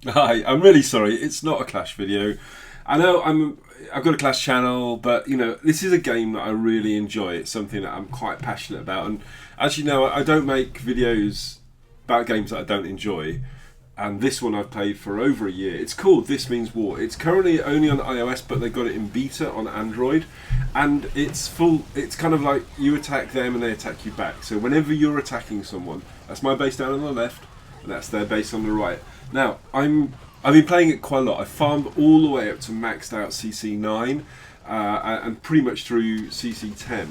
Hi, I'm really sorry. It's not a Clash video. I know I've got a Clash channel, but this is a game that I really enjoy. It's something that I'm quite passionate about. And as you know, I don't make videos about games that I don't enjoy. And this one I've played for over a year. It's called This Means War. It's currently only on iOS, but they got it in beta on Android, and it's full. It's kind of like you attack them and they attack you back. So whenever you're attacking someone, that's my base down on the left, and that's their base on the right. Now I've been playing it quite a lot. I farmed all the way up to maxed out CC9, and pretty much through CC10,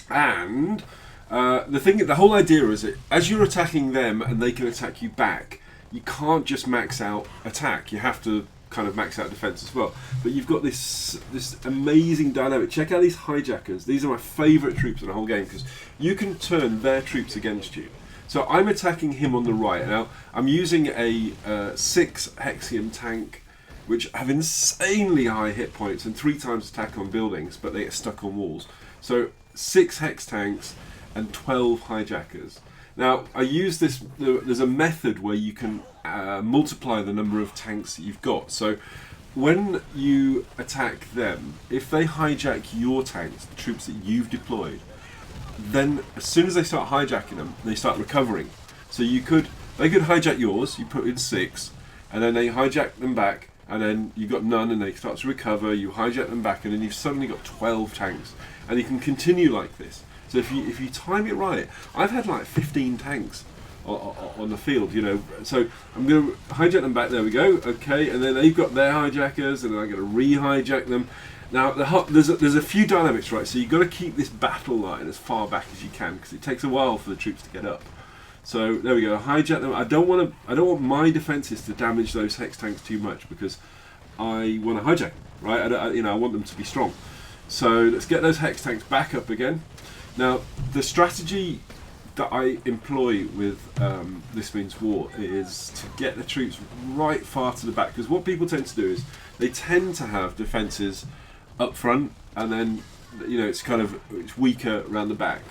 and the whole idea is that as you're attacking them and they can attack you back, you can't just max out attack. You have to kind of max out defense as well. But you've got this amazing dynamic. Check out these hijackers. These are my favourite troops in the whole game because you can turn their troops against you. So I'm attacking him on the right. Now I'm using a 6 Hexium tank, which have insanely high hit points and 3 times attack on buildings, but they get stuck on walls. So 6 Hex tanks and 12 hijackers. Now, I use this, there's a method where you can multiply the number of tanks that you've got. So when you attack them, if they hijack your tanks, the troops that you've deployed, then as soon as they start hijacking them, they start recovering. So they could hijack yours, you put in 6, and then they hijack them back, and then you've got none and they start to recover, you hijack them back, and then you've suddenly got 12 tanks. And you can continue like this. So if you time it right, I've had like 15 tanks on the field, So I'm going to hijack them back. There we go. Okay, and then they've got their hijackers, and then I'm going to re-hijack them. Now there's a few dynamics, right? So you've got to keep this battle line as far back as you can because it takes a while for the troops to get up. So there we go. Hijack them. I don't want my defenses to damage those hex tanks too much because I want to hijack them, right? I want them to be strong. So let's get those hex tanks back up again. Now, the strategy that I employ with This Means War is to get the troops right far to the back, because what people tend to do is they tend to have defences up front, and then it's weaker around the back.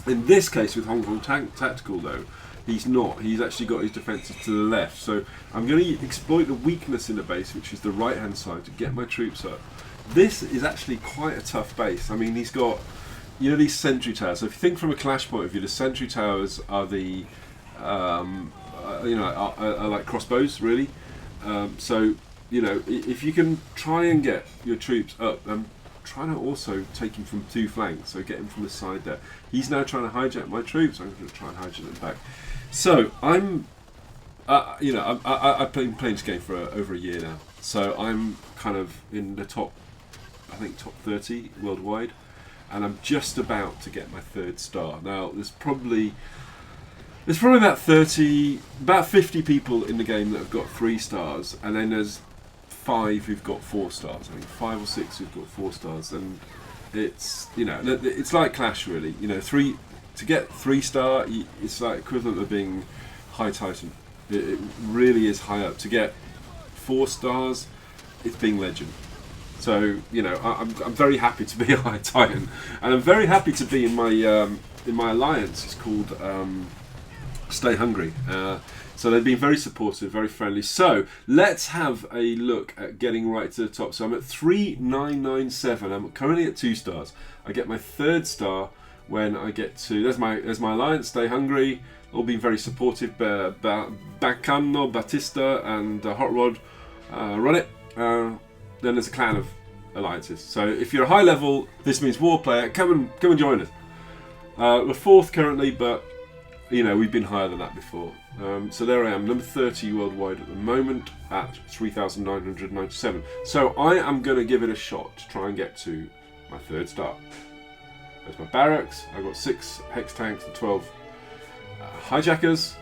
In this case, with Hong Kong Tactical, though, he's not. He's actually got his defences to the left. So I'm going to exploit the weakness in the base, which is the right-hand side, to get my troops up. This is actually quite a tough base. I mean, he's got these sentry towers. So if you think from a Clash point of view, the sentry towers are the are like crossbows, really. So if you can try and get your troops up, try to also take him from 2 flanks. So get him from the side there. He's now trying to hijack my troops. I'm going to try and hijack them back. So I've been playing this game for over a year now. So I'm kind of in the top 30 worldwide. And I'm just about to get my 3rd star. Now, there's probably about 50 people in the game that have got 3 stars, and then there's 5 who've got 4 stars. I think 5 or 6 who've got 4 stars, and it's it's like Clash really. To get 3 star, it's like equivalent of being High Titan. It really is high up. To get 4 stars, it's being Legend. So I'm very happy to be a High Titan, and I'm very happy to be in my alliance. It's called Stay Hungry. So they've been very supportive, very friendly. So let's have a look at getting right to the top. So I'm at 3997. I'm currently at 2 stars. I get my 3rd star when I get to. There's my alliance. Stay Hungry. All been very supportive. Bacano, Batista, and Hot Rod run it. Then there's a clan of alliances. So if you're a high level This Means War player, come and join us. We're 4th currently, but we've been higher than that before. So there I am, number 30 worldwide at the moment at 3,997. So I am going to give it a shot to try and get to my 3rd star. There's my barracks. I've got 6 hex tanks and 12 hijackers.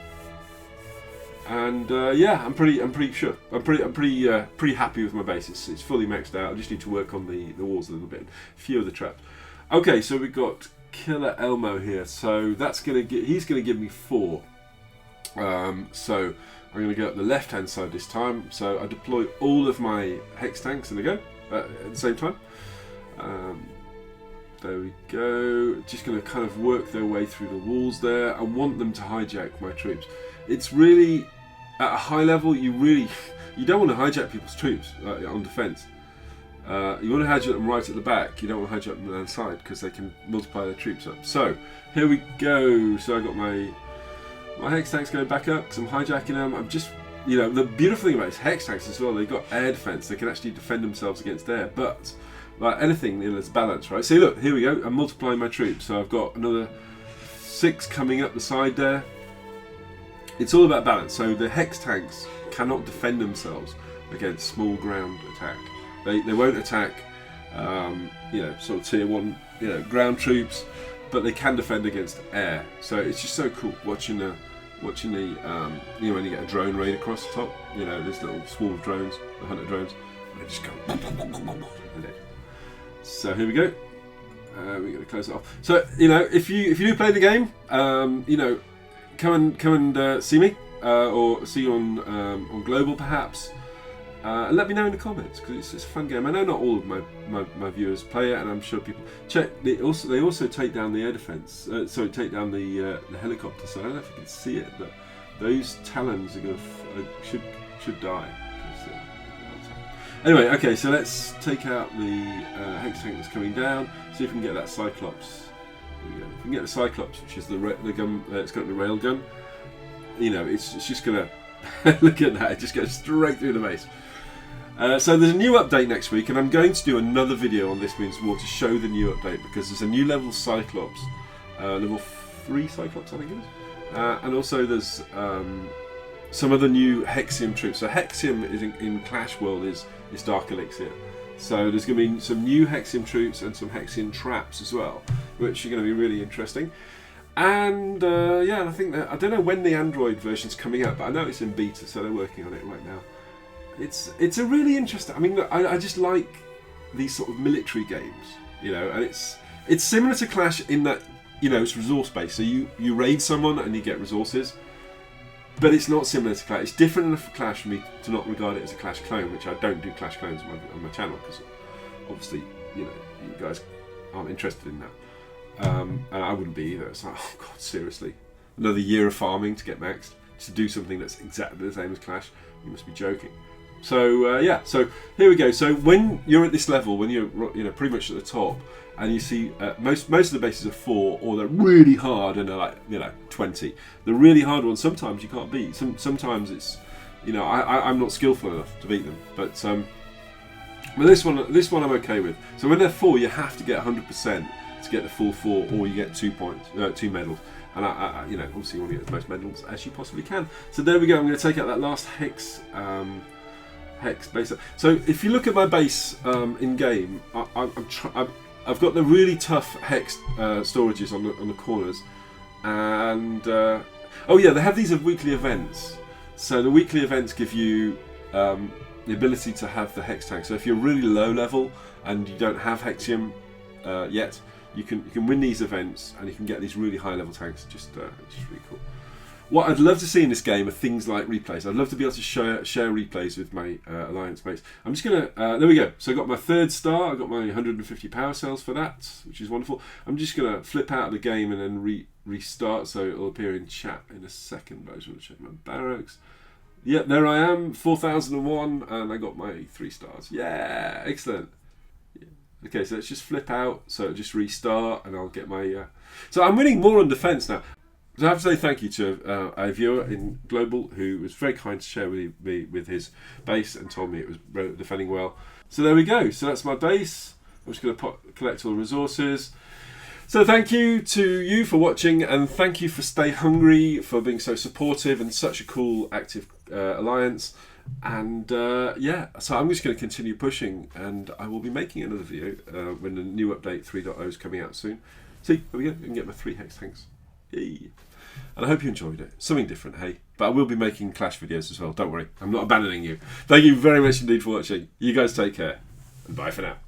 And I'm pretty sure. I'm pretty happy with my base. It's fully maxed out. I just need to work on the walls a little bit, a few of the traps. Okay, so we've got Killer Elmo here. So he's gonna give me 4. So I'm gonna go up the left-hand side this time. So I deploy all of my hex tanks and they go at the same time. There we go. Just gonna kind of work their way through the walls there. I want them to hijack my troops. It's really at a high level, you don't want to hijack people's troops on defence. You want to hijack them right at the back. You don't want to hijack them down the side because they can multiply their troops up. So here we go. So I got my hex tanks going back up because I'm hijacking them. I'm just, the beautiful thing about these hex tanks as well, they've got air defense. They can actually defend themselves against air. But like anything, there's balance, right? So look, here we go. I'm multiplying my troops. So I've got another 6 coming up the side there. It's all about balance. So the hex tanks cannot defend themselves against small ground attack. They won't attack, sort of tier 1, ground troops, but they can defend against air. So it's just so cool watching the when you get a drone raid across the top, this little swarm of drones, the hunter drones, and they just go. So here we go. We're going to close it off. So if you do play the game, come and see me or see you on Global perhaps. And let me know in the comments because it's a fun game. I know not all of my viewers play it, and I'm sure people check. They also take down the air defense. Take down the helicopter. So I don't know if you can see it, but those talons are should die. Anyway, okay. So let's take out the hex tank that's coming down. See if we can get that Cyclops. There we go. If we can get the Cyclops, which is the gun. It's got the rail gun. It's just gonna look at that. It just goes straight through the base. So there's a new update next week, and I'm going to do another video on This Means War to show the new update because there's a new level Cyclops, level 3 Cyclops I think it is, and also there's some other new Hexium troops. So Hexium is in Clash World is Dark Elixir. So there's going to be some new Hexium troops and some Hexium traps as well, which are going to be really interesting. And I think that I don't know when the Android version's coming out, but I know it's in beta, so they're working on it right now. It's a really interesting. I mean, I just like these sort of military games, and it's similar to Clash in that it's resource based. So you raid someone and you get resources, but it's not similar to Clash. It's different enough for Clash for me to not regard it as a Clash clone, which I don't do Clash clones on my channel because obviously you guys aren't interested in that. And I wouldn't be either. It's like, oh god, seriously, another year of farming to get maxed to do something that's exactly the same as Clash? You must be joking. So so here we go. So when you're at this level, when you're pretty much at the top, and you see most of the bases are 4, or they're really hard and they're like 20. The really hard ones sometimes you can't beat. Sometimes it's I'm not skillful enough to beat them, but this one I'm okay with. So when they're 4, you have to get 100% to get the full 4, or you get 2 points, 2 medals. And obviously you want to get as most medals as you possibly can. So there we go. I'm going to take out that last hex base. So if you look at my base in game, I've got the really tough hex storages on the corners, and they have these weekly events. So the weekly events give you the ability to have the hex tank. So if you're really low level and you don't have Hexium yet, you can win these events and you can get these really high level tanks. Just really cool. What I'd love to see in this game are things like replays. I'd love to be able to share replays with my alliance mates. I'm just gonna there we go. So I got my 3rd star. I got my 150 power cells for that, which is wonderful. I'm just gonna flip out of the game and then restart, so it'll appear in chat in a second. But I just want to check my barracks. Yeah, there I am, 4001, and I got my 3 stars. Yeah, excellent. Okay, so let's just flip out, so it'll just restart, and I'll get my... So I'm winning more on defence now. So I have to say thank you to a viewer in Global who was very kind to share with me with his base and told me it was defending well. So there we go. So that's my base. I'm just going to collect all the resources. So thank you to you for watching, and thank you for Stay Hungry for being so supportive and such a cool active alliance. And so I'm just going to continue pushing, and I will be making another video when the new update 3.0 is coming out soon. See, there we go. I can get my 3 hex tanks. Yay. And I hope you enjoyed it. Something different, hey? But I will be making Clash videos as well. Don't worry. I'm not abandoning you. Thank you very much indeed for watching. You guys take care. And bye for now.